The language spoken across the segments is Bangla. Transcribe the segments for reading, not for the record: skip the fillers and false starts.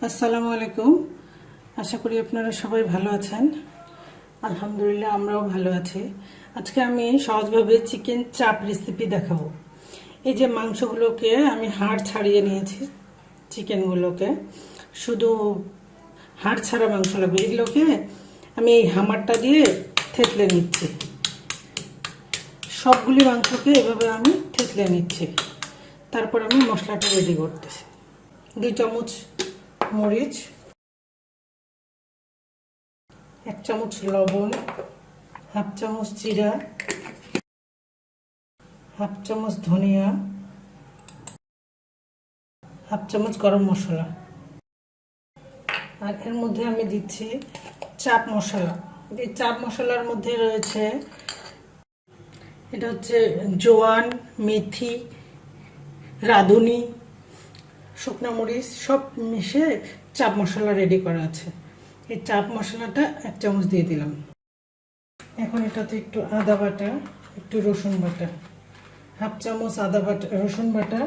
আসসালামু আলাইকুম। আশা করি আপনারা সবাই ভালো আছেন। আলহামদুলিল্লাহ আমরাও ভালো আছি। আজকে আমি সহজভাবে চিকেন চাপ রেসিপি দেখাবো। এই যে মাংসগুলোকে আমি হাড় ছাড়িয়ে নিয়েছি, চিকেনগুলোকে শুধু হাড় ছাড়া মাংস লাগবে। এগুলোকে আমি এই হামারটা দিয়ে থেতলে নিচ্ছি। সবগুলি মাংসকে এভাবে আমি থেতলে নিচ্ছি। তারপর আমি মশলাটা রেডি করতেছি। 2 চামচ মরিচ, 1 চামচ লবণ, হাফ চামচ জিরা, হাফ চামচ ধনিয়া, হাফ চামচ গরম মশলা, আর এর মধ্যে আমি দিচ্ছি চাপ মশলা। এই চাপ মশলার মধ্যে রয়েছে, এটা হচ্ছে জোয়ান, মেথি, রাঁধুনি, শুকনো মরিচ সব মিশে চাপ মশলা রেডি করা আছে। এই চাপ মশলাটা 1 চামচ দিয়ে দিলাম। এখন এটাতে একটু আদা বাটা, একটু রসুন বাটা, হাফ চামচ আদা বাটা, রসুন বাটা,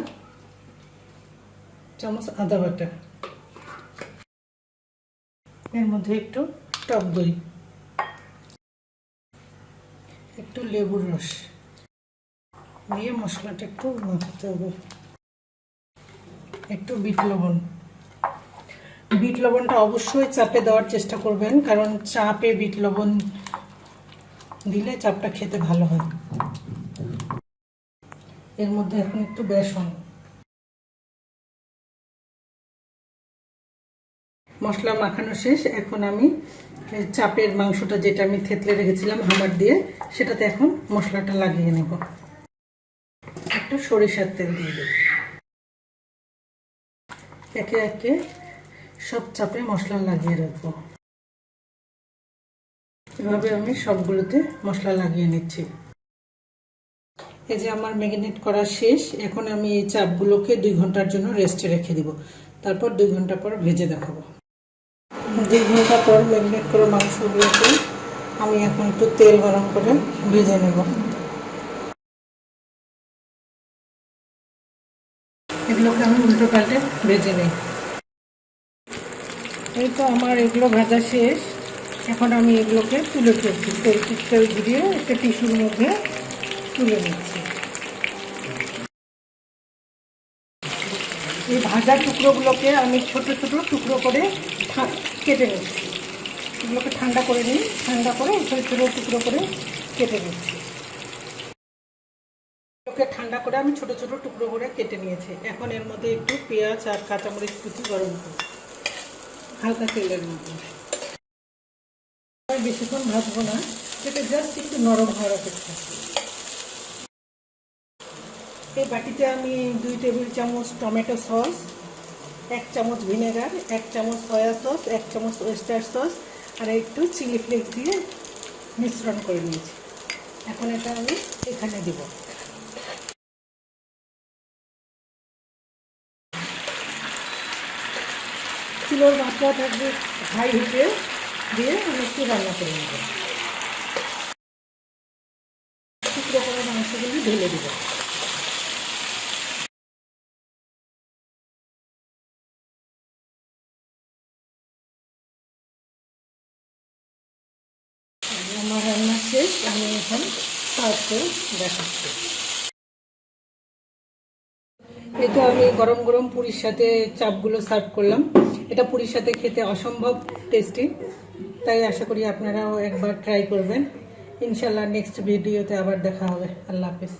চামচ আদা বাটা, এর মধ্যে একটু টক দই, একটু লেবুর রস দিয়ে মশলাটা একটু মাখাতে হবে। একটু বিট লবণ। বিট লবণটা অবশ্যই চাপে দেওয়ার চেষ্টা করবেন, কারণ চাপে বিট লবণ দিলে চাপটা খেতে ভালো হয়। এর মধ্যে এখন একটু বেসন। মশলা মাখানো শেষ। এখন আমি চাপের মাংসটা যেটা আমি থেতলে রেখেছিলাম হামার দিয়ে, সেটাতে এখন মশলাটা লাগিয়ে নেব। একটু সরিষার তেল দিয়ে দেব। একে একে সব চাপে মশলা লাগিয়ে রাখবো। এভাবে আমি সবগুলোতে মশলা লাগিয়ে নিচ্ছি। এই যে আমার ম্যারিনেট করা শেষ। এখন আমি এই চাপগুলোকে 2 ঘন্টার জন্য রেস্টে রেখে দিব। তারপর 2 ঘন্টা পর ভেজে দেখাবো। 2 ঘন্টা পর ম্যারিনেট করা মাংসগুলোকে আমি এখন একটু তেল গরম করে ভেজে নেব। এগুলোকে আমি উল্টো পাল্টে ভেজে নিই। এই তো আমার এগুলো ভাজা শেষ। এখন আমি এগুলোকে তুলে ফেলছি। তেল দিয়ে একটা টিস্যুর মধ্যে তুলে নিচ্ছি। এই ভাজা টুকরোগুলোকে আমি ছোট ছোট টুকরো করে কেটে নিচ্ছি। এগুলোকে ঠান্ডা করে নিই। ঠান্ডা করে ছোট ছোট টুকরো করে কেটে নিচ্ছি। এগুলোকে ঠান্ডা করে আমি ছোট ছোট টুকরো করে কেটে নিয়েছি। এখন এর মধ্যে একটু পেঁয়াজ আর কাঁচামরিচ কুচি গরম করি হালকা তেলের মধ্যে। বেশিক্ষণ ভাজবো না, এটা জাস্ট একটু নরম হওয়ার অপেক্ষা। এই বাটিতে আমি 2 টেবিল চামচ টমেটো সস, 1 চামচ ভিনেগার, 1 চামচ সয়া সস, 1 চামচ ওয়েস্টার সস আর একটু চিলি ফ্লেক্স দিয়ে মিশ্রণ করে নিয়েছি। এখন এটা আমি এখানে দিব। চুলোর মাত্রা থাকবে হাই হিটে দিয়ে আমি একটু রান্না করে নেব। টুকরো করা মাংসগুলি ঢেলে দিব। আমার রান্না শেষ। আমি এখন সার্ভ করে দেখাচ্ছি। এই তো আমি গরম গরম পুরির সাথে চাপগুলো সার্ভ করলাম। এটা পুরির সাথে খেতে অসম্ভব টেস্টি। তাই আশা করি আপনারাও একবার ট্রাই করবেন। ইনশাল্লাহ নেক্সট ভিডিওতে আবার দেখা হবে। আল্লাহ হাফেজ।